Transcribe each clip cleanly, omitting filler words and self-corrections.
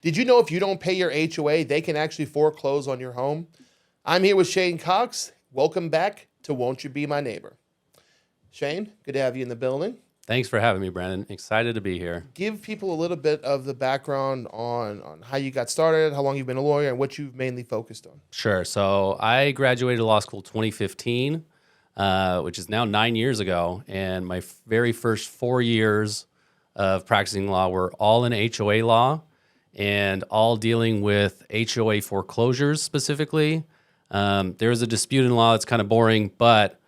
Did you know if you don't pay your HOA, they can actually foreclose on your home? I'm here with Shane Cox. Welcome back to Won't You Be My Neighbor? Shane, good to have you in the building. Thanks for having me, Brandon. Excited to be here. Give people a little bit of the background on how you got started, how long you've been a lawyer, and what you've mainly focused on. Sure. So I graduated law school 2015, which is now 9 years ago. And my very first 4 years of practicing law were all in HOA law and all dealing with HOA foreclosures specifically. There's a dispute in law that's kind of boring, but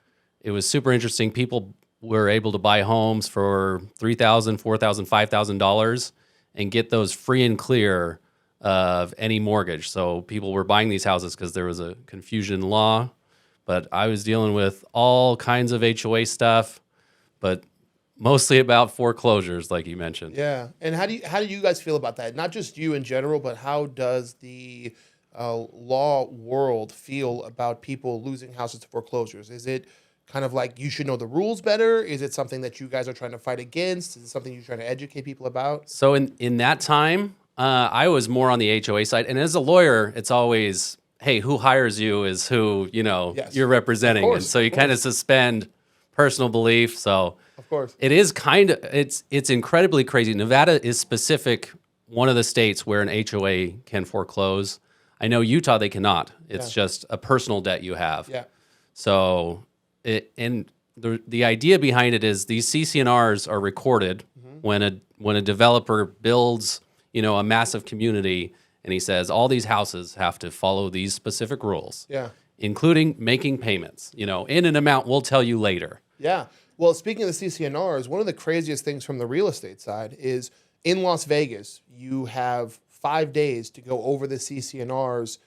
it was super interesting. People were able to buy homes for $3,000, $4,000, $5,000 and get those free and clear of any mortgage. So people were buying these houses because there was a confusion in law. But I was dealing with all kinds of HOA stuff, but mostly about foreclosures, like you mentioned. Yeah, and how do you guys feel about that? Not just you in general, but how does the law world feel about people losing houses to foreclosures? Is it kind of like you should know the rules better? Is it something that you guys are trying to fight against? Is it something you're trying to educate people about? So in that time, I was more on the HOA side. And as a lawyer, it's always, hey, who hires you is who, Yes. you're representing. Of course, And so you of kind of course. suspend personal belief. So Of course. it is it's incredibly crazy. Nevada is specific, one of the states where an HOA can foreclose. I know Utah, they cannot. It's just a personal debt you have. Yeah. So the idea behind it is these CC&Rs are recorded when a developer builds, a massive community, and he says all these houses have to follow these specific rules. Yeah. Including making payments, in an amount we'll tell you later. Yeah. Well, speaking of the CCNRs, one of the craziest things from the real estate side is in Las Vegas, you have 5 days to go over the CCNRs,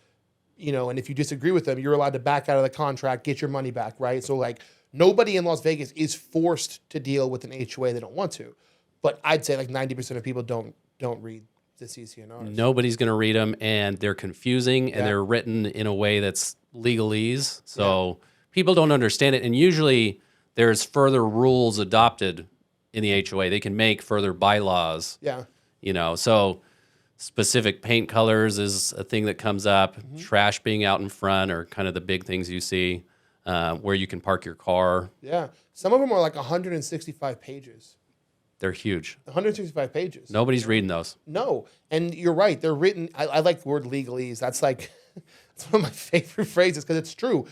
and if you disagree with them, you're allowed to back out of the contract, get your money back, right? So like nobody in Las Vegas is forced to deal with an HOA they don't want to. But I'd say like 90% of people don't read the CCNRs. Nobody's going to read them, and they're confusing, and they're written in a way that's legalese. So people don't understand it, and usually there's further rules adopted in the HOA. They can make further bylaws. Yeah. So specific paint colors is a thing that comes up. Trash being out in front are kind of the big things you see, where you can park your car. Yeah. Some of them are like 165 pages. They're huge. 165 pages. Nobody's reading those. No. And you're right. They're written. I like the word legalese. That's like, it's one of my favorite phrases because it's true.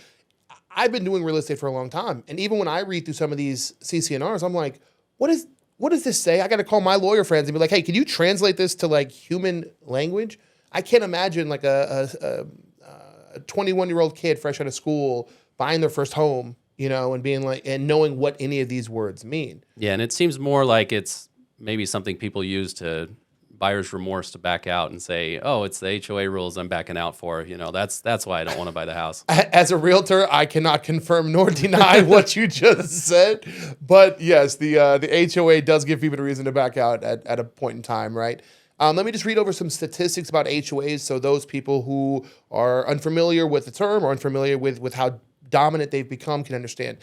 I've been doing real estate for a long time. And even when I read through some of these CCNRs, I'm like, what does this say? I got to call my lawyer friends and be like, hey, can you translate this to like human language? I can't imagine like a 21-year-old kid fresh out of school buying their first home, and being like, and knowing what any of these words mean. Yeah, and it seems more like it's maybe something people use to buyer's remorse to back out and say, oh, it's the HOA rules I'm backing out for. That's why I don't want to buy the house. As a realtor, I cannot confirm nor deny what you just said. But yes, the HOA does give people a reason to back out at a point in time, right? Let me just read over some statistics about HOAs so those people who are unfamiliar with the term or unfamiliar with how dominant they've become can understand.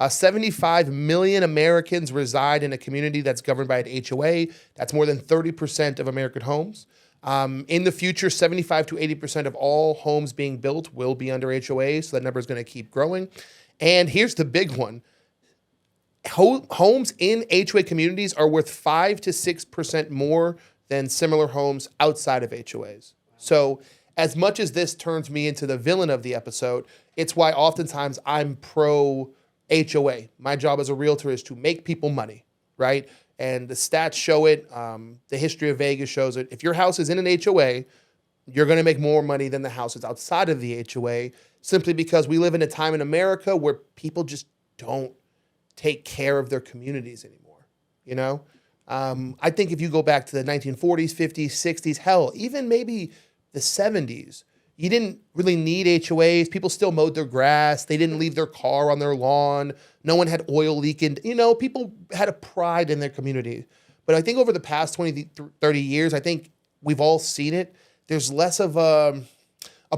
75 million Americans reside in a community that's governed by an HOA. That's more than 30% of American homes. In the future, 75 to 80% of all homes being built will be under HOA, so that number is going to keep growing. And here's the big one. Homes in HOA communities are worth 5 to 6% more than similar homes outside of HOAs. So as much as this turns me into the villain of the episode, it's why oftentimes I'm pro HOA. My job as a realtor is to make people money, right? And the stats show it. The history of Vegas shows it. If your house is in an HOA, you're going to make more money than the houses outside of the HOA, simply because we live in a time in America where people just don't take care of their communities anymore, I think if you go back to the 1940s, 50s, 60s, hell, even maybe the 70s, you didn't really need HOAs. People still mowed their grass. They didn't leave their car on their lawn. No one had oil leaking. People had a pride in their community. But I think over the past 20, 30 years, I think we've all seen it. There's less of a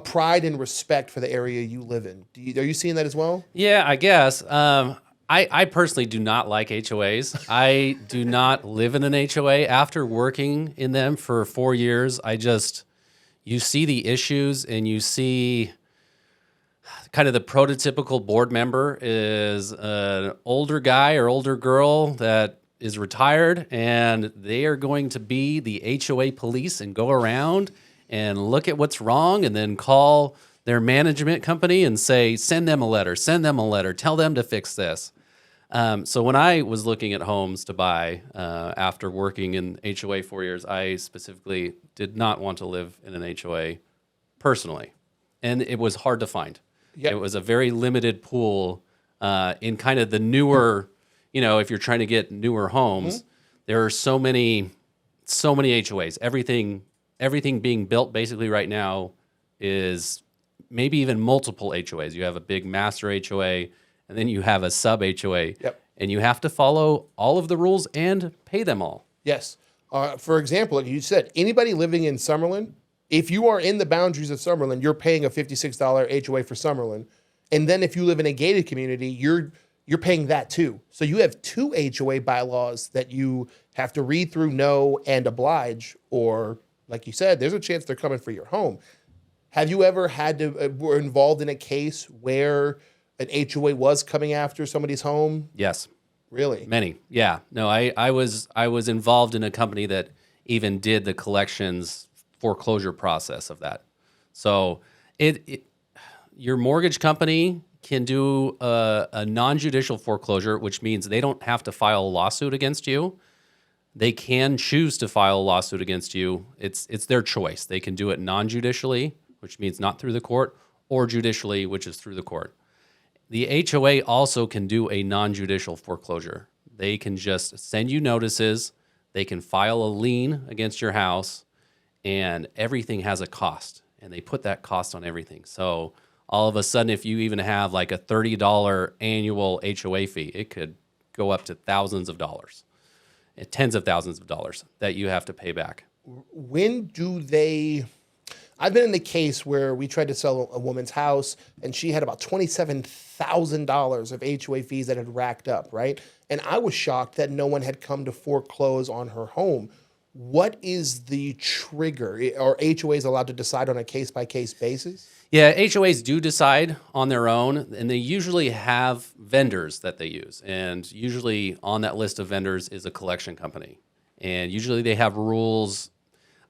pride and respect for the area you live in. Are you seeing that as well? Yeah, I guess. I personally do not like HOAs. I do not live in an HOA. After working in them for 4 years, you see the issues and you see kind of the prototypical board member is an older guy or older girl that is retired, and they are going to be the HOA police and go around and look at what's wrong and then call their management company and say, send them a letter, tell them to fix this. So when I was looking at homes to buy after working in HOA 4 years, I specifically did not want to live in an HOA personally. And it was hard to find. Yep. It was a very limited pool in kind of the newer, if you're trying to get newer homes, there are so many HOAs. Everything being built basically right now is maybe even multiple HOAs. You have a big master HOA, and then you have a sub HOA, and you have to follow all of the rules and pay them all. Yes. For example, like you said, anybody living in Summerlin, if you are in the boundaries of Summerlin, you're paying a $56 HOA for Summerlin. And then if you live in a gated community, you're paying that too. So you have 2 HOA bylaws that you have to read through, know, and oblige, or like you said, there's a chance they're coming for your home. Have you ever were involved in a case where an HOA was coming after somebody's home? Yes. Really? Many. Yeah. No, I was involved in a company that even did the collections foreclosure process of that. So your mortgage company can do a non-judicial foreclosure, which means they don't have to file a lawsuit against you. They can choose to file a lawsuit against you. It's their choice. They can do it non-judicially, which means not through the court, or judicially, which is through the court. The HOA also can do a non-judicial foreclosure. They can just send you notices. They can file a lien against your house, and everything has a cost, and they put that cost on everything. So all of a sudden, if you even have like a $30 annual HOA fee, it could go up to thousands of dollars, tens of thousands of dollars that you have to pay back. When do they... I've been in the case where we tried to sell a woman's house, and she had about $27,000 of HOA fees that had racked up, right? And I was shocked that no one had come to foreclose on her home. What is the trigger? Are HOAs allowed to decide on a case-by-case basis? Yeah, HOAs do decide on their own, and they usually have vendors that they use. And usually on that list of vendors is a collection company. And usually they have rules.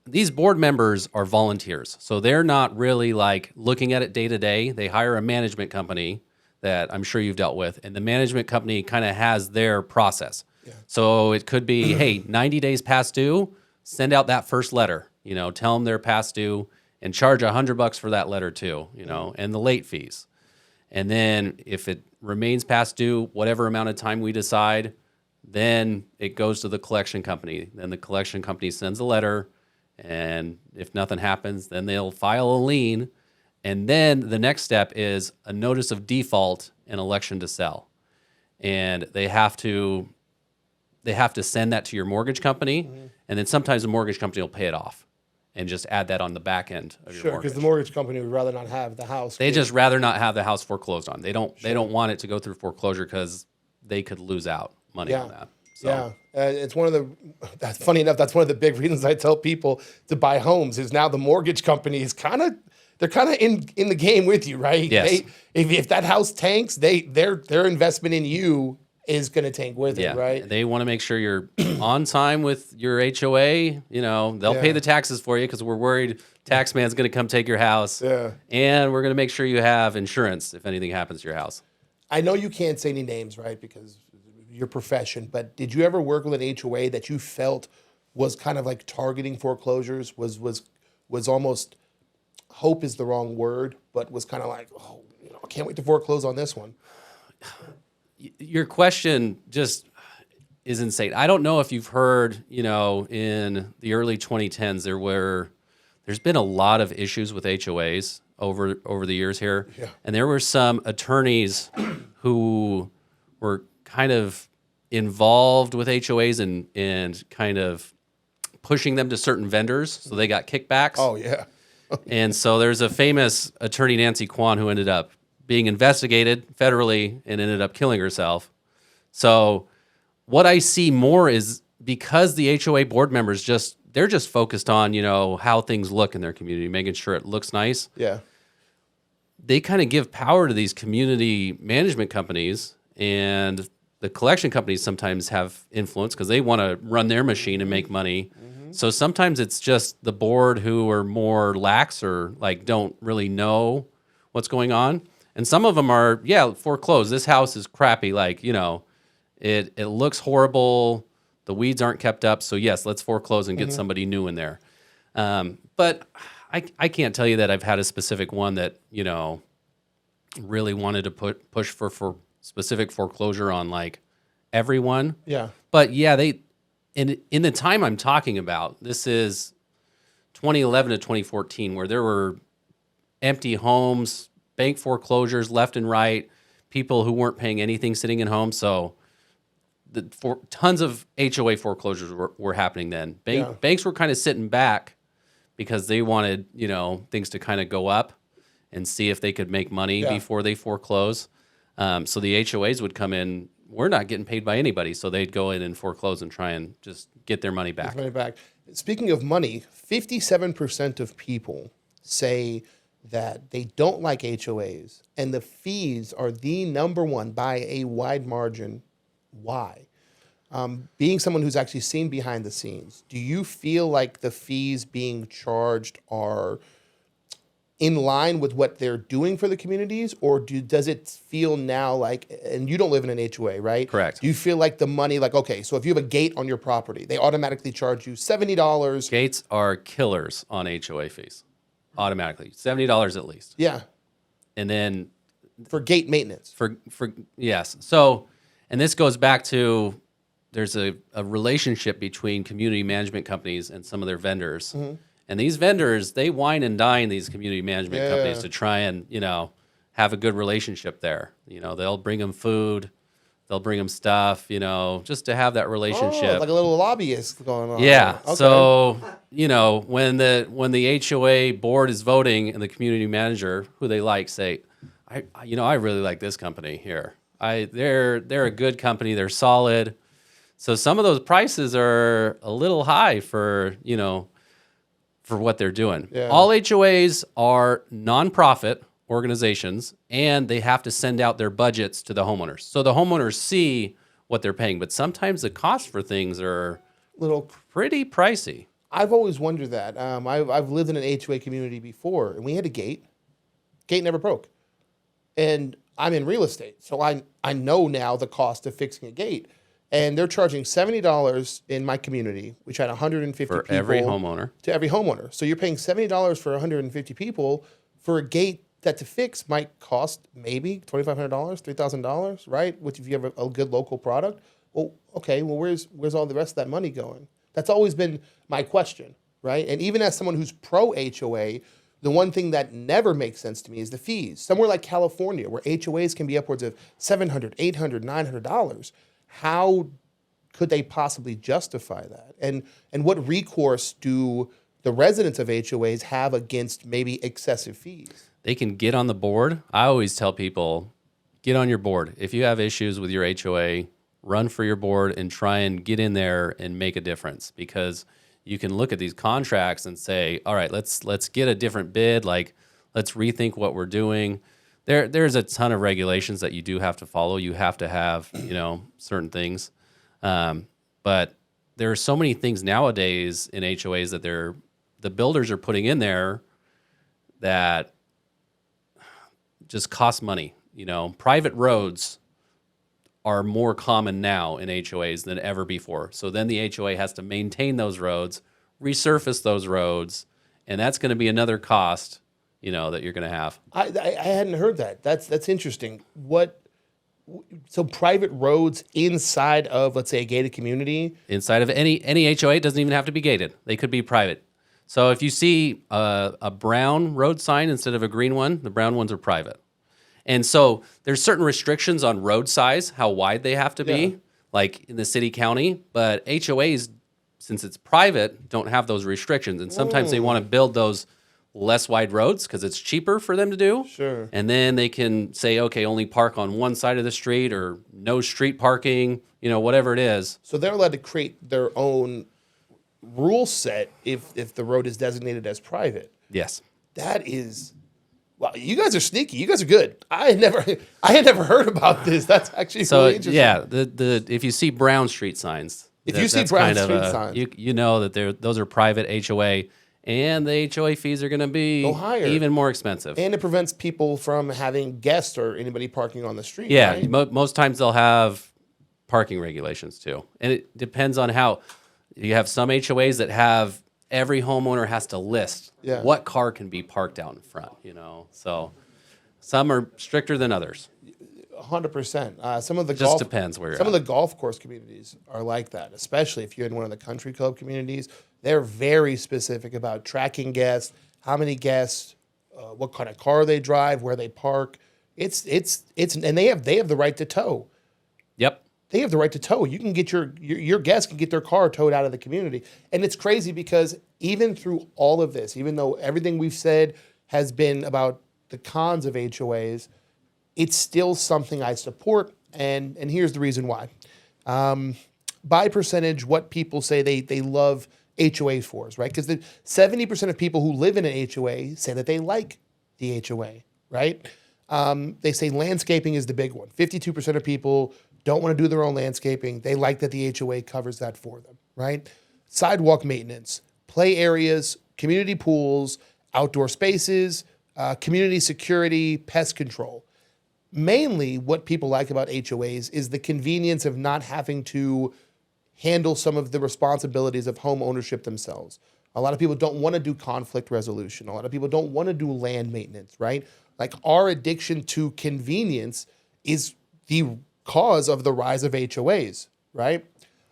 These board members are volunteers, so they're not really like looking at it day to day. They hire a management company that I'm sure you've dealt with, and the management company kind of has their process. Yeah. So it could be, hey, 90 days past due, send out that first letter. Tell them they're past due, and charge $100 for that letter too. And the late fees. And then if it remains past due, whatever amount of time we decide, then it goes to the collection company. Then the collection company sends a letter. And if nothing happens, then they'll file a lien. And then the next step is a notice of default and election to sell. And they have to send that to your mortgage company. Mm-hmm. And then sometimes the mortgage company will pay it off and just add that on the back end of your mortgage. Sure, because the mortgage company would rather not have the house. They just rather not have the house foreclosed on. They don't want it to go through foreclosure because they could lose out money on that. So. Yeah, it's that's funny enough, that's one of the big reasons I tell people to buy homes is now the mortgage company is they're kind of in the game with you, right? Yes. If that house tanks, their investment in you is going to tank with it, right? They want to make sure you're on time with your HOA. They'll pay the taxes for you because we're worried tax man's going to come take your house. Yeah. And we're going to make sure you have insurance if anything happens to your house. I know you can't say any names, right? Because your profession, but did you ever work with an HOA that you felt was kind of like targeting foreclosures, was almost, hope is the wrong word, but was kind of like, I can't wait to foreclose on this one? Your question just is insane. I don't know if you've heard, in the early 2010s, there's been a lot of issues with HOAs over the years here. Yeah. And there were some attorneys who were kind of involved with HOAs and kind of pushing them to certain vendors, so they got kickbacks. Oh, yeah. And so there's a famous attorney, Nancy Kwan, who ended up being investigated federally and ended up killing herself So what I see more is because the HOA board members they're just focused on, how things look in their community, making sure it looks nice. Yeah. They kind of give power to these community management companies, and the collection companies sometimes have influence because they want to run their machine and make money. So sometimes it's just the board who are more lax or like don't really know what's going on. And some of them are, foreclosed. This house is crappy. Like, it looks horrible. The weeds aren't kept up. So yes, let's foreclose and get somebody new in there. But I can't tell you that I've had a specific one that, really wanted to push for specific foreclosure on like everyone. Yeah. But yeah, in the time I'm talking about, this is 2011 to 2014, where there were empty homes, bank foreclosures left and right, people who weren't paying anything sitting in homes. So tons of HOA foreclosures were happening then. Banks were kind of sitting back because they wanted, things to kind of go up and see if they could make money before they foreclose. So the HOAs would come in. We're not getting paid by anybody, so they'd go in and foreclose and try and just get their money back. Speaking of money, 57% of people say that they don't like HOAs, and the fees are the number one by a wide margin. Why? Being someone who's actually seen behind the scenes, do you feel like the fees being charged are in line with what they're doing for the communities, or does it feel now like, and you don't live in an HOA, right? Correct. Do you feel like the money, like, okay, so if you have a gate on your property, they automatically charge you $70? Gates are killers on HOA fees, automatically, $70 at least. Yeah. And then for gate maintenance. Yes. So, and this goes back to, there's a relationship between community management companies and some of their vendors. And these vendors, they wine and dine these community management companies to try and, have a good relationship there. They'll bring them food, they'll bring them stuff, just to have that relationship. Oh, like a little lobbyist going on. Yeah. Okay. So, when the HOA board is voting and the community manager, who they like, say, I really like this company here. They're a good company. They're solid. So some of those prices are a little high for what they're doing. Yeah. All HOAs are nonprofit organizations, and they have to send out their budgets to the homeowners. So the homeowners see what they're paying, but sometimes the cost for things are pretty pricey. I've always wondered that. I've lived in an HOA community before, and we had a gate. Gate never broke. And I'm in real estate, so I know now the cost of fixing a gate. And they're charging $70 in my community, which had 150 for people. every homeowner. To every homeowner. So you're paying $70 for 150 people for a gate that to fix might cost maybe $2,500, $3,000, right? Which if you have a good local product. Well, okay, well, where's all the rest of that money going? That's always been my question, right? And even as someone who's pro HOA, the one thing that never makes sense to me is the fees. Somewhere like California, where HOAs can be upwards of $700, $800, $900, how could they possibly justify that? And what recourse do the residents of HOAs have against maybe excessive fees? They can get on the board. I always tell people, get on your board. If you have issues with your HOA, run for your board and try and get in there and make a difference, because you can look at these contracts and say, all right, let's get a different bid. Like, let's rethink what we're doing. There's a ton of regulations that you do have to follow. You have to have, certain things. But there are so many things nowadays in HOAs that the builders are putting in there that just cost money. Private roads are more common now in HOAs than ever before. So then the HOA has to maintain those roads, resurface those roads, and that's going to be another cost, that you're going to have. I hadn't heard that. That's interesting. So private roads inside of, let's say, a gated community? Inside of any HOA, it doesn't even have to be gated. They could be private. So if you see a brown road sign instead of a green one, the brown ones are private. And so there's certain restrictions on road size, how wide they have to be, like in the city, county. But HOAs, since it's private, don't have those restrictions. And sometimes they want to build those less wide roads because it's cheaper for them to do. Sure. And then they can say, okay, only park on one side of the street or no street parking, whatever it is. So they're allowed to create their own rule set if the road is designated as private. Yes. That is, wow, you guys are sneaky. You guys are good. I had never heard about this. That's actually really interesting. Yeah, if you see Brown Street signs, you see Brown Street signs, you know that those are private HOA, and the HOA fees are going to be even more expensive. And it prevents people from having guests or anybody parking on the street. Yeah, right? Most times they'll have parking regulations too, and it depends on how. You have some HOAs that have every homeowner has to list what car can be parked out in front. So some are stricter than others. 100%. Some of the just depends where you're some of the golf course communities are like that, especially if you're in one of the country club communities. They're very specific about tracking guests, how many guests, what kind of car they drive, where they park. It's and they have the right to tow. Yep. They have the right to tow. You can get your guests can get their car towed out of the community. And it's crazy because even through all of this, even though everything we've said has been about the cons of HOAs, it's still something I support. And here's the reason why. By percentage, what people say they love HOAs for is, right? Because 70% of people who live in an HOA say that they like the HOA, right? They say landscaping is the big one. 52% of people don't want to do their own landscaping. They like that the HOA covers that for them, right? Sidewalk maintenance, play areas, community pools, outdoor spaces, community security, pest control. Mainly what people like about HOAs is the convenience of not having to handle some of the responsibilities of home ownership themselves. A lot of people don't want to do conflict resolution. A lot of people don't want to do land maintenance, right? Like our addiction to convenience is the cause of the rise of HOAs, right?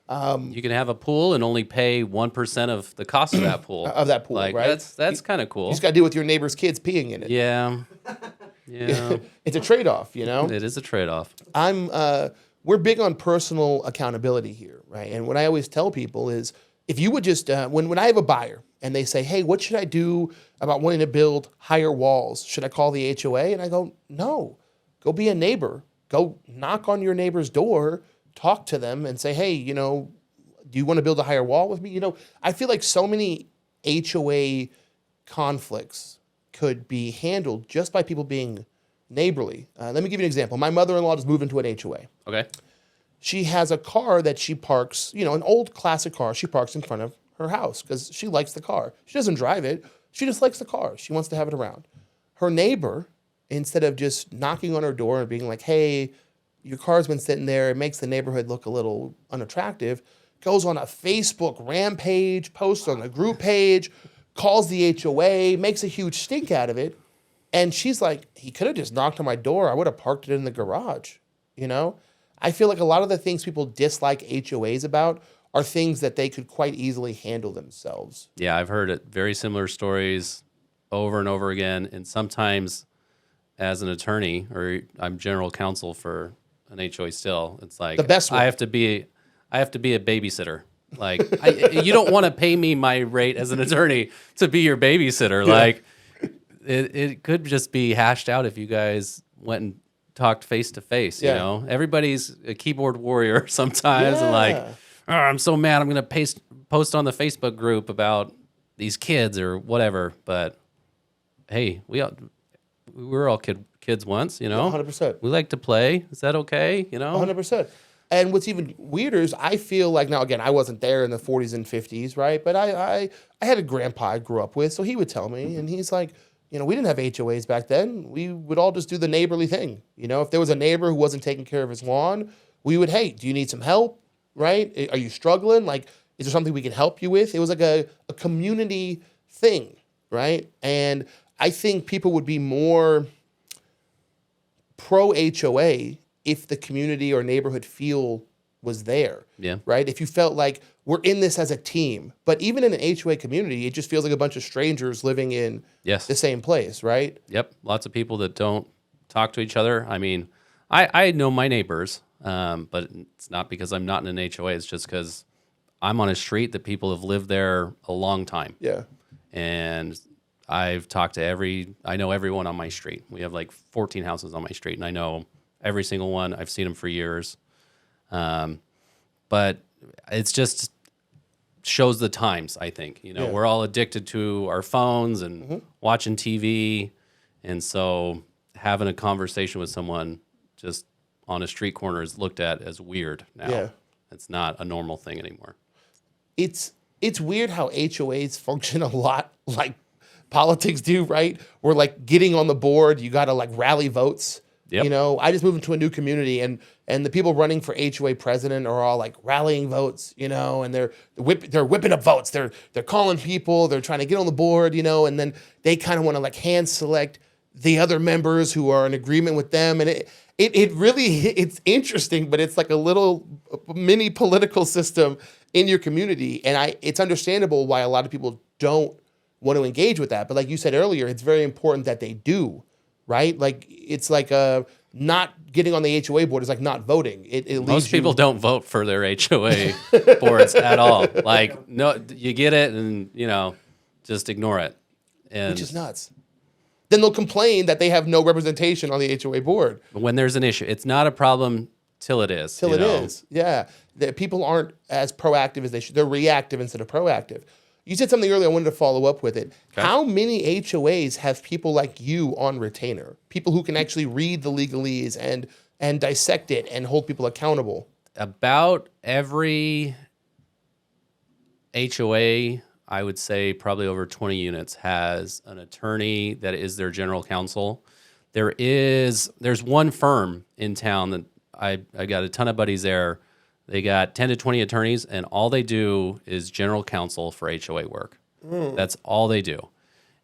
You can have a pool and only pay 1% of the cost of that pool. Right? That's kind of cool. You just got to deal with your neighbor's kids peeing in it. Yeah. It's a trade-off, It is a trade-off. We're big on personal accountability here, right? And what I always tell people is, if you would just, when I have a buyer and they say, hey, what should I do about wanting to build higher walls? Should I call the HOA? And I go, no, go be a neighbor. Go knock on your neighbor's door, talk to them and say, hey, do you want to build a higher wall with me? I feel like so many HOA conflicts could be handled just by people being neighborly. Let me give you an example. My mother-in-law just moved into an HOA. Okay. She has a car that she parks, an old classic car she parks in front of her house because she likes the car. She doesn't drive it. She just likes the car. She wants to have it around. Her neighbor, instead of just knocking on her door and being like, hey, your car's been sitting there, it makes the neighborhood look a little unattractive, goes on a Facebook rampage, posts on the group page, calls the HOA, makes a huge stink out of it. And she's like, he could have just knocked on my door. I would have parked it in the garage, I feel like a lot of the things people dislike HOAs about are things that they could quite easily handle themselves. Yeah, I've heard very similar stories over and over again. And sometimes as an attorney, or I'm general counsel for an HOA still, it's like the best one. I have to be a babysitter. Like you don't want to pay me my rate as an attorney to be your babysitter. Yeah. Like it could just be hashed out if you guys went and talked face to face. Everybody's a keyboard warrior sometimes, and like, oh, I'm so mad. I'm gonna post on the Facebook group about these kids or whatever. But hey, we were all kids once, 100%. We like to play. Is that okay? 100%. And what's even weirder is I feel like, now again, I wasn't there in the 40s and 50s, right? But I had a grandpa I grew up with, so he would tell me, and he's like, we didn't have HOAs back then. We would all just do the neighborly thing. If there was a neighbor who wasn't taking care of his lawn, we would, hey, do you need some help, right? Are you struggling? Like, is there something we can help you with? It was like a community thing, right? And I think people would be more pro HOA if the community or neighborhood feel was there. Yeah. Right? If you felt like we're in this as a team. But even in an HOA community, it just feels like a bunch of strangers living in the same place, right? Yep. Lots of people that don't talk to each other. I mean, I know my neighbors, but it's not because I'm not in an HOA. It's just because I'm on a street that people have lived there a long time. Yeah. And I've talked to I know everyone on my street. We have like 14 houses on my street, and I know every single one. I've seen them for years. But it's just shows the times, I think. We're all addicted to our phones and watching TV. And so having a conversation with someone just on a street corner is looked at as weird now. Yeah. It's not a normal thing anymore. It's weird how HOAs function a lot like politics do, right? We're like getting on the board, you got to like rally votes. Yep. I just moved into a new community, and the people running for HOA president are all like rallying votes, and they're whipping up votes. They're calling people, they're trying to get on the board, and then they kind of want to like hand select the other members who are in agreement with them, and it really it's interesting, but it's like a little mini political system in your community, and it's understandable why a lot of people don't want to engage with that. But like you said earlier, it's very important that they do. Right? Like, it's like not getting on the HOA board is like not voting. Most people don't vote for their HOA boards at all. Like, no, you get it and, just ignore it. Which is nuts. Then they'll complain that they have no representation on the HOA board. When there's an issue, it's not a problem till it is. Till it is, yeah. That people aren't as proactive as they should. They're reactive instead of proactive. You said something earlier, I wanted to follow up with it. Okay. How many HOAs have people like you on retainer? People who can actually read the legalese and dissect it and hold people accountable? About every HOA, I would say probably over 20 units, has an attorney that is their general counsel. There's one firm in town that I got a ton of buddies there. They got 10 to 20 attorneys, and all they do is general counsel for HOA work. That's all they do.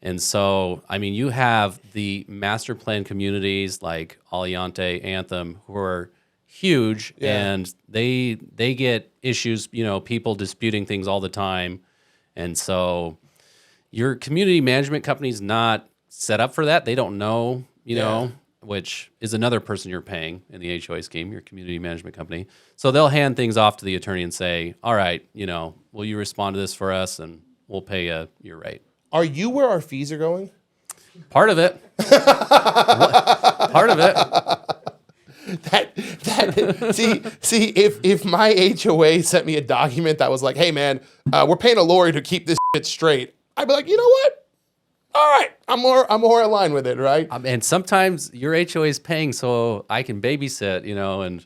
And so, I mean, you have the master plan communities like Aliante, Anthem, who are huge, and they get issues, people disputing things all the time. And so your community management company's not set up for that. They don't know, which is another person you're paying in the HOA scheme, your community management company. So they'll hand things off to the attorney and say, all right, will you respond to this for us, and we'll pay you your rate. Are you where our fees are going? Part of it. Part of it. See, if my HOA sent me a document that was like, hey man, we're paying a lawyer to keep this shit straight, I'd be like, you know what? All right, I'm more aligned with it, right? And sometimes your HOA is paying so I can babysit, and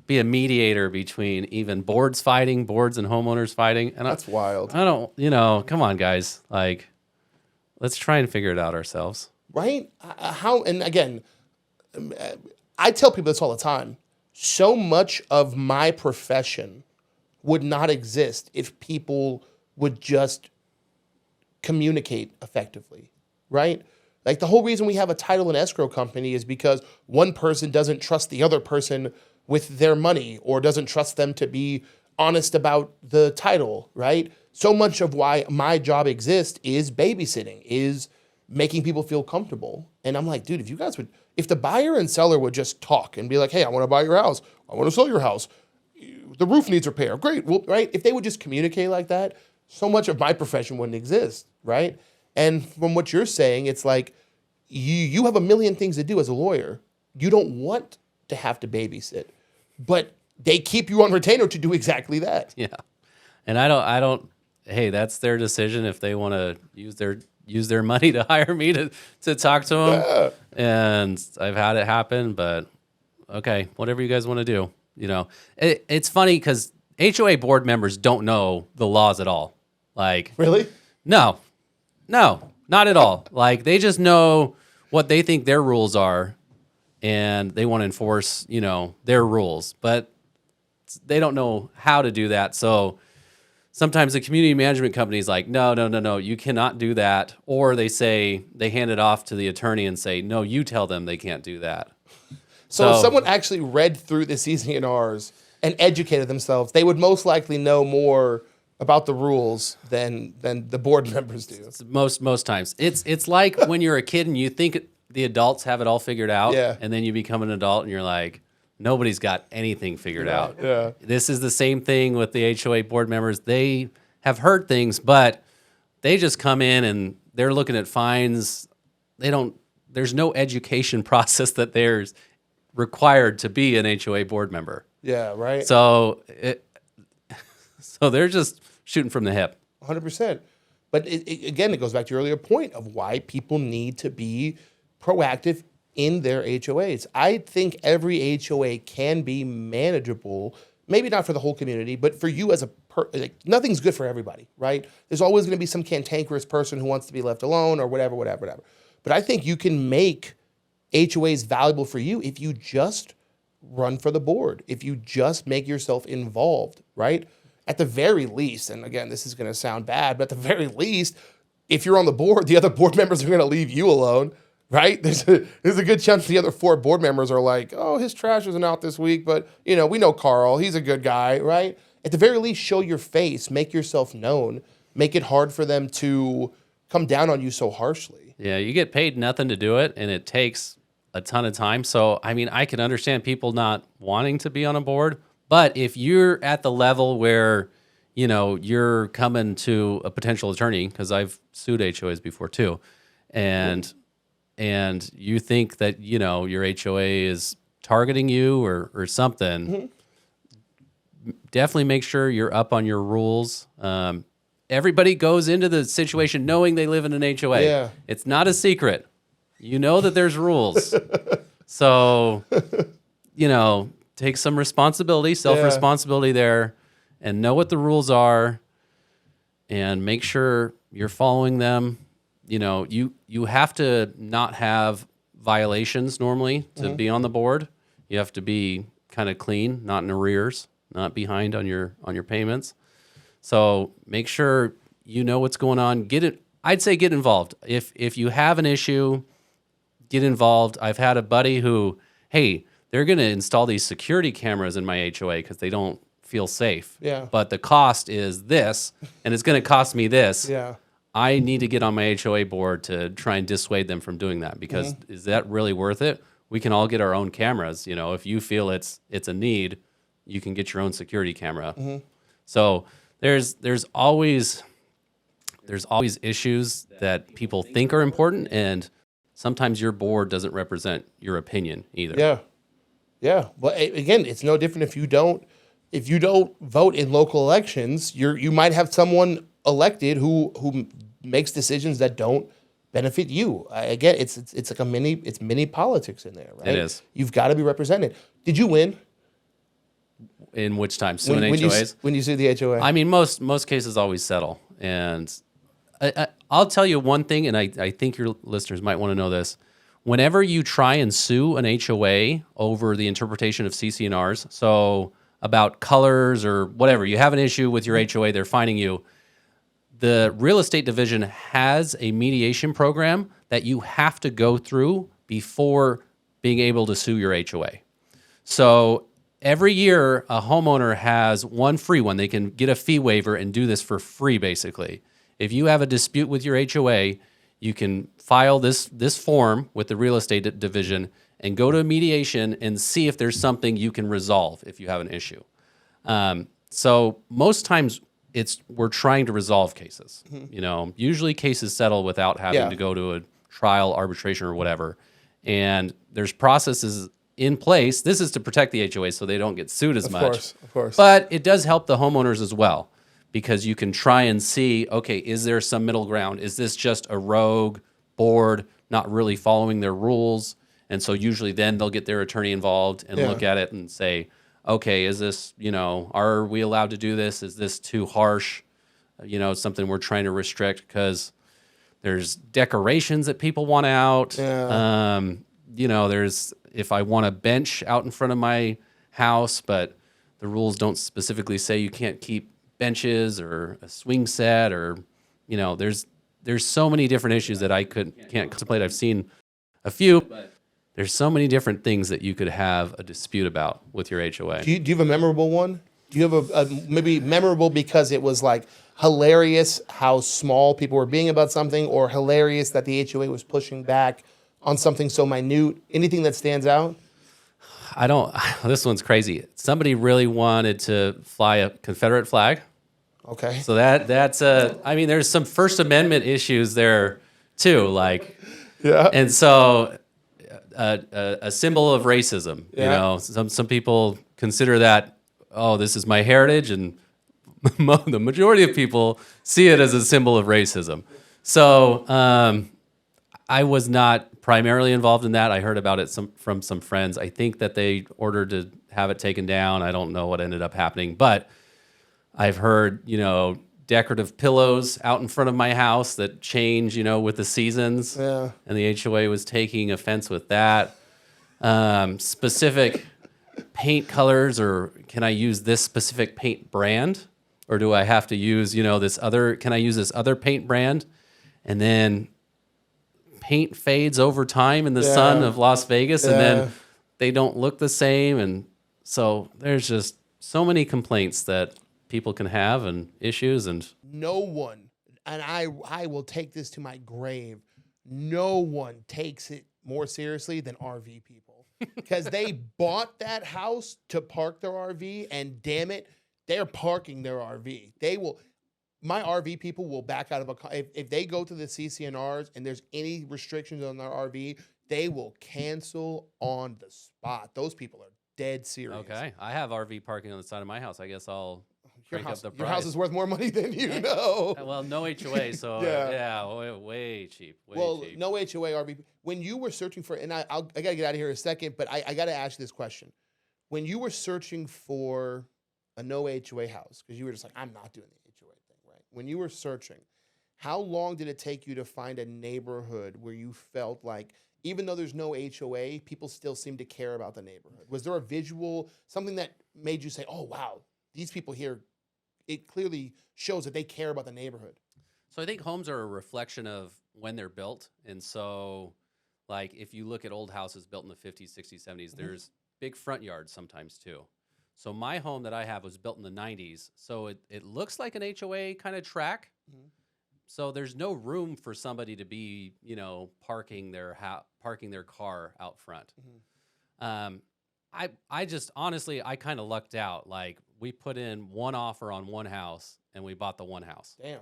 be a mediator between even boards and homeowners fighting. And that's wild. I don't, come on, guys. Like, let's try and figure it out ourselves. Right? And again, I tell people this all the time. So much of my profession would not exist if people would just communicate effectively, right? Like the whole reason we have a title and escrow company is because one person doesn't trust the other person with their money or doesn't trust them to be honest about the title, right? So much of why my job exists is babysitting, is making people feel comfortable. And I'm like, dude, if the buyer and seller would just talk and be like, hey, I want to buy your house, I want to sell your house, the roof needs repair, great, well, right? If they would just communicate like that, so much of my profession wouldn't exist, right? And from what you're saying, it's like you have a million things to do as a lawyer. You don't want to have to babysit, but they keep you on retainer to do exactly that. Yeah, and I don't. Hey, that's their decision if they want to use their money to hire me to talk to them. Yeah. And I've had it happen, but okay, whatever you guys want to do. It's funny because HOA board members don't know the laws at all. Like, really? No, not at all. Like, they just know what they think their rules are, and they want to enforce, their rules, but they don't know how to do that. So sometimes the community management company is like, no, you cannot do that. Or they hand it off to the attorney and say, no, you tell them they can't do that. So if someone actually read through the CC&Rs and educated themselves, they would most likely know more about the rules than the board members do. Most times. It's like when you're a kid and you think the adults have it all figured out, and then you become an adult and you're like, nobody's got anything figured out. Yeah. This is the same thing with the HOA board members. They have heard things, but they just come in and they're looking at fines. There's no education process that there's required to be an HOA board member. Yeah, right. So they're just shooting from the hip. 100%. But again, it goes back to your earlier point of why people need to be proactive in their HOAs. I think every HOA can be manageable, maybe not for the whole community, but for you as nothing's good for everybody, right? There's always going to be some cantankerous person who wants to be left alone or whatever. But I think you can make HOAs valuable for you if you just run for the board, if you just make yourself involved, right? At the very least, and again, this is going to sound bad, but at the very least, if you're on the board, the other board members are going to leave you alone, right? There's a good chance the other 4 board members are like, oh, his trash isn't out this week, but we know Carl, he's a good guy, right? At the very least, show your face, make yourself known, make it hard for them to come down on you so harshly. Yeah, you get paid nothing to do it, and it takes a ton of time. So, I mean, I can understand people not wanting to be on a board, but if you're at the level where, you're coming to a potential attorney, because I've sued HOAs before too, and you think that, your HOA is targeting you or something, definitely make sure you're up on your rules. Everybody goes into the situation knowing they live in an HOA. Yeah. It's not a secret. You know that there's rules. So, take some responsibility, self-responsibility there, and know what the rules are, and make sure you're following them. You have to not have violations normally to be on the board. You have to be kind of clean, not in arrears, not behind on your payments. So make sure you know what's going on. I'd say get involved. If you have an issue, get involved. I've had a buddy who, hey, they're going to install these security cameras in my HOA because they don't feel safe. Yeah. But the cost is this, and it's going to cost me this. Yeah. I need to get on my HOA board to try and dissuade them from doing that, because is that really worth it? We can all get our own cameras. If you feel it's a need, you can get your own security camera. So there's always issues that people think are important, and sometimes your board doesn't represent your opinion either. Yeah. Yeah. Well, again, it's no different if you don't vote in local elections. You might have someone elected who makes decisions that don't benefit you. Again, it's like mini politics in there, right? It is. You've got to be represented. Did you win? In which time? Suing when HOAs? When you sue the HOA? I mean, most cases always settle. And I'll tell you one thing, and I think your listeners might want to know this. Whenever you try and sue an HOA over the interpretation of CC&Rs, so about colors or whatever, you have an issue with your HOA, they're fining you, the real estate division has a mediation program that you have to go through before being able to sue your HOA. So every year, a homeowner has one free one. They can get a fee waiver and do this for free, basically. If you have a dispute with your HOA, you can file this form with the real estate division and go to a mediation and see if there's something you can resolve if you have an issue. So most times we're trying to resolve cases. Usually cases settle without having to go to a trial, arbitration, or whatever. And there's processes in place. This is to protect the HOA so they don't get sued as much. Of course. But it does help the homeowners as well, because you can try and see, okay, is there some middle ground? Is this just a rogue board not really following their rules? And so usually then they'll get their attorney involved and look at it and say, okay, is this, are we allowed to do this? Is this too harsh? Something we're trying to restrict because there's decorations that people want out. Yeah. There's, if I want a bench out in front of my house, but the rules don't specifically say you can't keep benches or a swing set, or, there's so many different issues that I can't contemplate. I've seen a few, but there's so many different things that you could have a dispute about with your HOA. Do you have a memorable one? Do you have a maybe memorable because it was like hilarious how small people were being about something, or hilarious that the HOA was pushing back on something so minute? Anything that stands out? This one's crazy. Somebody really wanted to fly a Confederate flag. Okay. So that's I mean, there's some First Amendment issues there too, like, Yeah. and so a symbol of racism. You Yeah. know, some people consider that, oh, this is my heritage, and the majority of people see it as a symbol of racism. So I was not primarily involved in that. I heard about it from some friends. I think that they ordered to have it taken down. I don't know what ended up happening, but I've heard, decorative pillows out in front of my house that change, with the seasons. Yeah. And the HOA was taking offense with that. Specific paint colors, or can I use this specific paint brand? Or do I have to use, can I use this other paint brand? And then paint fades over time in the sun of Las Vegas, and then they don't look the same. And so there's just so many complaints that people can have and issues. And No one, and I will take this to my grave, no one takes it more seriously than RV people. Because they bought that house to park their RV, and damn it, they're parking their RV. My RV people will back out of if they go to the CCNRs and there's any restrictions on their RV, they will cancel on the spot. Those people are dead serious. okay, I have RV parking on the side of my house. I guess I'll crank up the price. Your house is worth more money than you know. Well, no HOA, so way cheap. Cheap. No HOA RV. When you were searching for, and I gotta get out of here in a second, but I gotta ask you this question: when you were searching for a no HOA house, because you were just like, I'm not doing the HOA thing, right? When you were searching, how long did it take you to find a neighborhood where you felt like, even though there's no HOA, people still seem to care about the neighborhood? Was there a visual, something that made you say, oh, wow, these people here, it clearly shows that they care about the neighborhood? So I think homes are a reflection of when they're built. And so, like, if you look at old houses built in the 50s, 60s, 70s, there's big front yards sometimes too. So my home that I have was built in the 90s. So it looks like an HOA kind of track. So there's no room for somebody to be, parking their car out front. I just honestly, I kind of lucked out. Like, we put in one offer on one house and we bought the one house. Damn.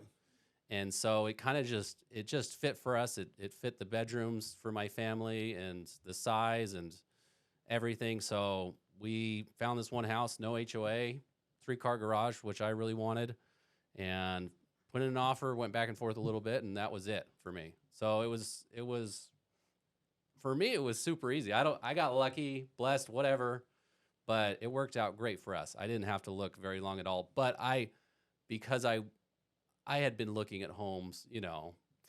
And so it kind of just fit for us. It fit the bedrooms for my family and the size and everything. So we found this one house, no HOA, 3-car garage, which I really wanted, and put in an offer, went back and forth a little bit, and that was it for me. So it was for me, it was super easy. I got lucky, blessed, whatever, but it worked out great for us. I didn't have to look very long at all. But because I had been looking at homes,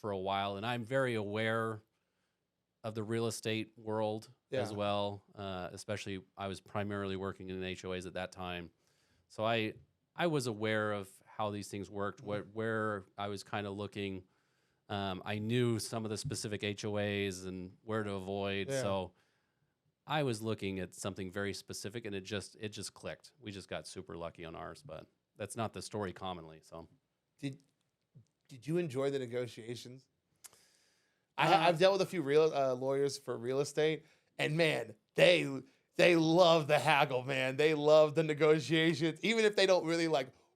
for a while, and I'm very aware of the real estate world as well. Especially, I was primarily working in HOAs at that time, so I was aware of how these things worked, where I was kind of looking. I knew some of the specific HOAs and where to avoid. Yeah. So I was looking at something very specific, and it just clicked. We just got super lucky on ours, but that's not the story commonly. So did you enjoy the negotiations? I've dealt with a few lawyers for real estate, and man, they love the haggle, man. They love the negotiations, even if they don't really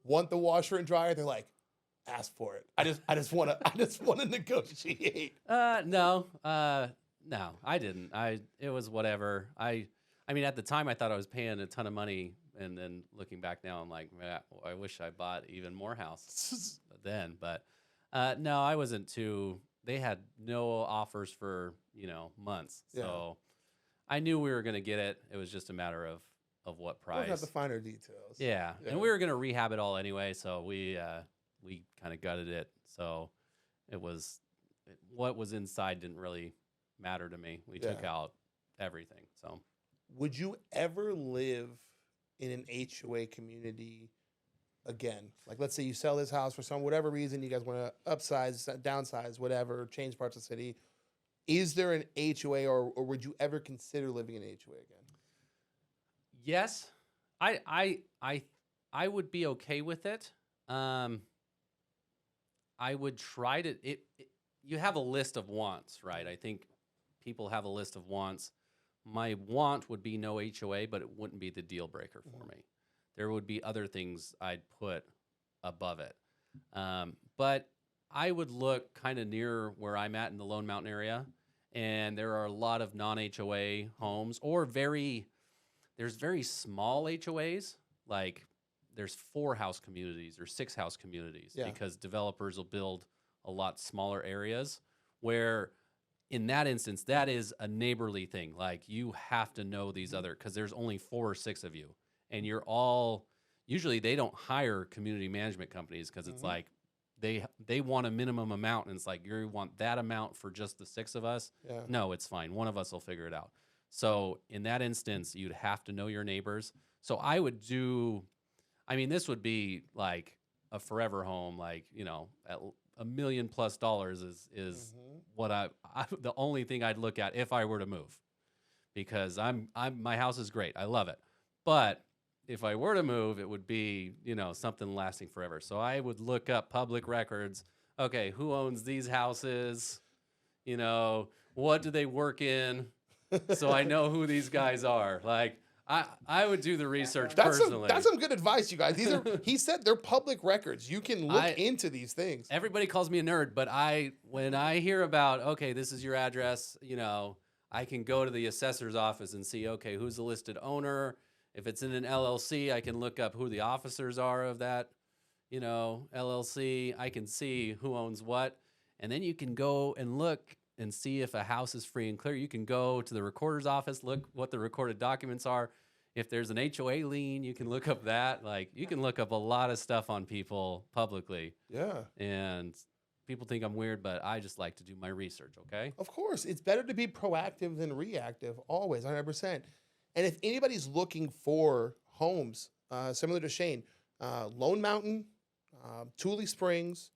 want the washer and dryer. They're like, ask for it. I just want to negotiate. No, I didn't. It was whatever. I mean, at the time, I thought I was paying a ton of money, and then looking back now, I'm like, man, I wish I bought even more house then. But no, I wasn't too. They had no offers for months, so I knew we were going to get it. It was just a matter of what price. We'll have the finer details. Yeah, and we were going to rehab it all anyway, so we kind of gutted it. So what was inside didn't really matter to me. We took out everything. So, would you ever live in an HOA community again? Like, let's say you sell this house for whatever reason, you guys want to upsize, downsize, whatever, change parts of the city. Is there an HOA, or would you ever consider living in an HOA again? Yes, I would be okay with it. I would try to. You have a list of wants, right? I think people have a list of wants. My want would be no HOA, but it wouldn't be the deal breaker for me. There would be other things I'd put above it. But I would look kind of near where I'm at in the Lone Mountain area, and there are a lot of non-HOA homes, or there's very small HOAs, like there's 4-house communities or 6-house communities, Yeah. because developers will build a lot smaller areas where in that instance, that is a neighborly thing. Like you have to know these other, because there's only 4 or 6 of you, and you're all, usually they don't hire community management companies because it's like they want a minimum amount, and it's like you want that amount for just the 6 of us. Yeah. No, it's fine. One of us will figure it out. So in that instance, you'd have to know your neighbors. So I would do, I mean, this would be like a forever home, like, you know, at $1 million+ is what I the only thing I'd look at if I were to move, because my house is great. I love it. But if I were to move, it would be, you know, something lasting forever. So I would look up public records. Okay, who owns these houses? You know, what do they work in? So I know who these guys are. Like I would do the research personally. That's some good advice, you guys. He said they're public records. You can look into these things. Everybody calls me a nerd, but when I hear about, okay, this is your address, you know, I can go to the assessor's office and see, okay, who's the listed owner. If it's in an LLC, I can look up who the officers are of that, you know, LLC. I can see who owns what. And then you can go and look and see if a house is free and clear. You can go to the recorder's office, look what the recorded documents are. If there's an HOA lien, you can look up that. Like, you can look up a lot of stuff on people publicly. Yeah. And people think I'm weird, but I just like to do my research, okay? Of course. It's better to be proactive than reactive, always, 100%. And if anybody's looking for homes, similar to Shane, Lone Mountain, Tule Springs,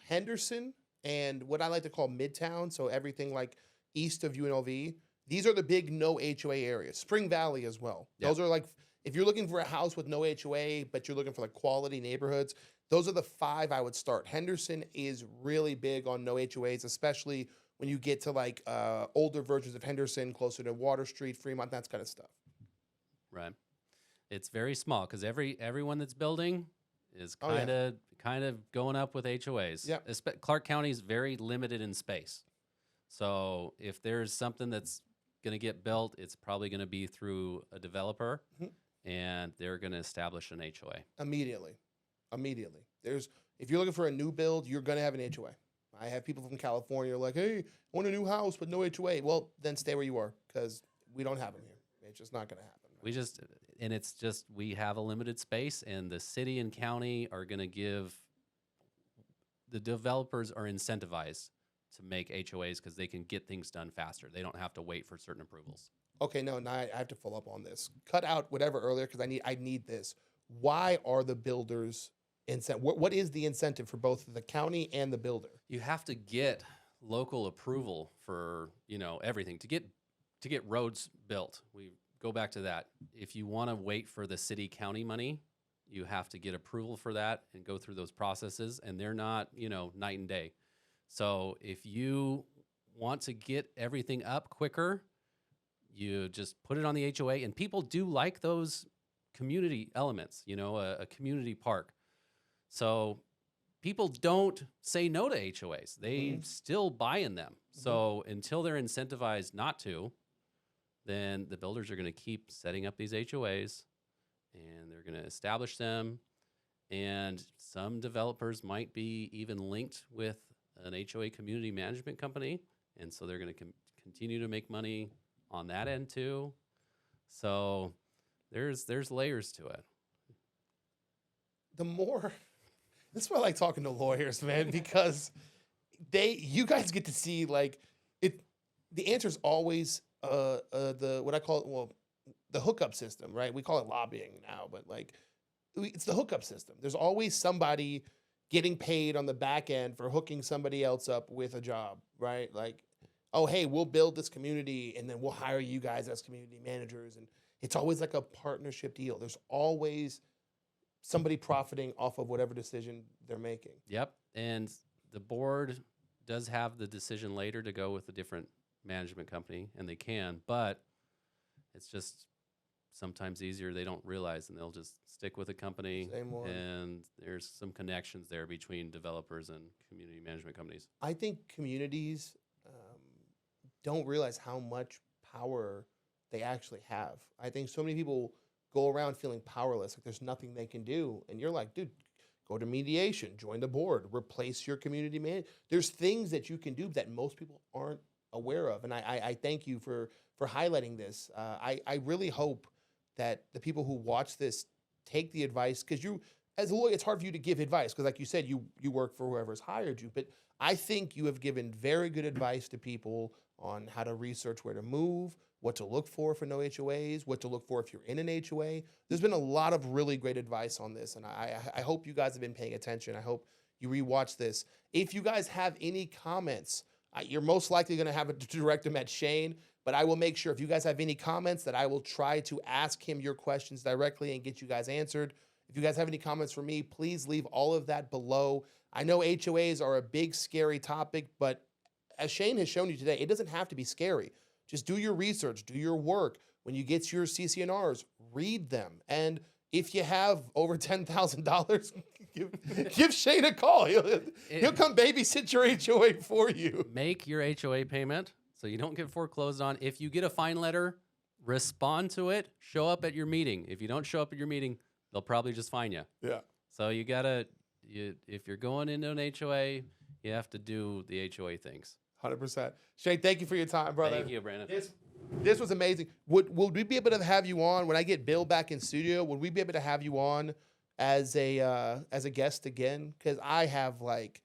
Henderson, and what I like to call Midtown, so everything like east of UNLV, these are the big no HOA areas. Spring Valley as well. Yep. Those are like, if you're looking for a house with no HOA, but you're looking for like quality neighborhoods, those are the 5 I would start. Henderson is really big on no HOAs, especially when you get to like older versions of Henderson, closer to Water Street, Fremont, that kind of stuff. Right. It's very small because everyone that's building is kind of going up with HOAs. Yeah. Clark County is very limited in space. So if there's something that's going to get built, it's probably going to be through a developer, and they're going to establish an HOA. Immediately. If you're looking for a new build, you're going to have an HOA. I have people from California like, hey, I want a new house with no HOA. Well, then stay where you are, because we don't have them here. It's just not going to happen. Right? We have a limited space, and the city and county are going to give, the developers are incentivized to make HOAs because they can get things done faster. They don't have to wait for certain approvals. Okay, now I have to follow up on this. Cut out whatever earlier, because I need this. Why are the builders what is the incentive for both the county and the builder? You have to get local approval for, you know, everything to get roads built. We go back to that. If you want to wait for the city county money, you have to get approval for that and go through those processes, and they're not, you know, night and day. So if you want to get everything up quicker, you just put it on the HOA, and people do like those community elements, you know, a community park. So people don't say no to HOAs. They still buy in them. So until they're incentivized not to, then the builders are going to keep setting up these HOAs, and they're going to establish them. And some developers might be even linked with an HOA community management company. And so they're going to continue to make money on that end too. So there's layers to it. This is why I like talking to lawyers, man, because you guys get to see like it. The answer is always what I call the hookup system, right? We call it lobbying now, but like it's the hookup system. There's always somebody getting paid on the back end for hooking somebody else up with a job, right? Like, oh, hey, we'll build this community, and then we'll hire you guys as community managers, and it's always like a partnership deal. There's always somebody profiting off of whatever decision they're making. Yep. And the board does have the decision later to go with a different management company, and they can, but it's just sometimes easier. They don't realize, and they'll just stick with a company. Same one. And there's some connections there between developers and community management companies. I think communities don't realize how much power they actually have. I think so many people go around feeling powerless, like there's nothing they can do. And you're like, dude, go to mediation, join the board, replace your community man. There's things that you can do that most people aren't aware of. And I thank you for highlighting this. I really hope that the people who watch this take the advice, because you, as a lawyer, it's hard for you to give advice because, like you said, you work for whoever's hired you. But I think you have given very good advice to people on how to research where to move, what to look for no HOAs, what to look for if you're in an HOA. There's been a lot of really great advice on this, and I hope you guys have been paying attention. I hope you rewatch this. If you guys have any comments, you're most likely going to have to direct them at Shane, but I will make sure if you guys have any comments that I will try to ask him your questions directly and get you guys answered. If you guys have any comments for me, please leave all of that below. I know HOAs are a big, scary topic, but as Shane has shown you today, it doesn't have to be scary. Just do your research, do your work. When you get your CC&Rs, read them. And if you have over $10,000, give Shane a call. He'll come babysit your HOA for you. Make your HOA payment so you don't get foreclosed on. If you get a fine letter, respond to it. Show up at your meeting. If you don't show up at your meeting, they'll probably just fine you. Yeah. So you if you're going into an HOA, you have to do the HOA things. 100%. Shane, thank you for your time, brother. Thank you, Brandon. This was amazing. Would we be able to have you on when I get Bill back in studio? Would we be able to have you on as a guest again? Because I have like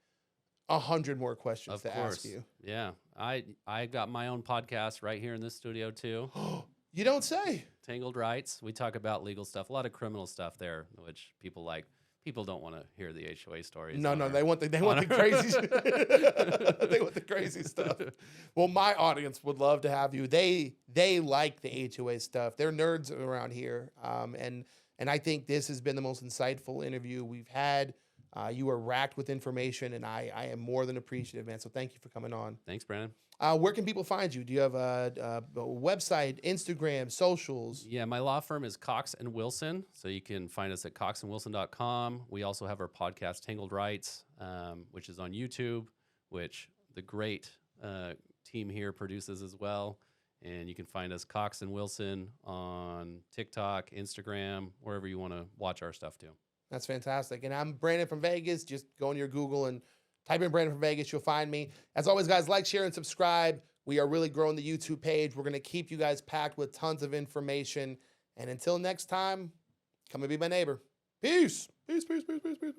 100 more questions to ask you. Yeah, I got my own podcast right here in this studio too. You don't say. Tangled Rights. We talk about legal stuff, a lot of criminal stuff there, which people like. People don't want to hear the HOA stories. No, they want the crazy. They want the crazy stuff. Well, my audience would love to have you. They like the HOA stuff. They're nerds around here, and I think this has been the most insightful interview we've had. You are racked with information, and I am more than appreciative, man. So thank you for coming on. Thanks, Brandon. Where can people find you? Do you have a website, Instagram, socials? Yeah, my law firm is Cox and Wilson, so you can find us at coxandwilson.com. We also have our podcast, Tangled Rights, which is on YouTube, which the great team here produces as well. And you can find us, Cox and Wilson, on TikTok, Instagram, wherever you want to watch our stuff too. That's fantastic. And I'm Brandon from Vegas. Just go into your Google and type in Brandon from Vegas. You'll find me. As always, guys, like, share, and subscribe. We are really growing the YouTube page. We're going to keep you guys packed with tons of information. And until next time, come and be my neighbor. Peace. Peace, peace, peace, peace, peace.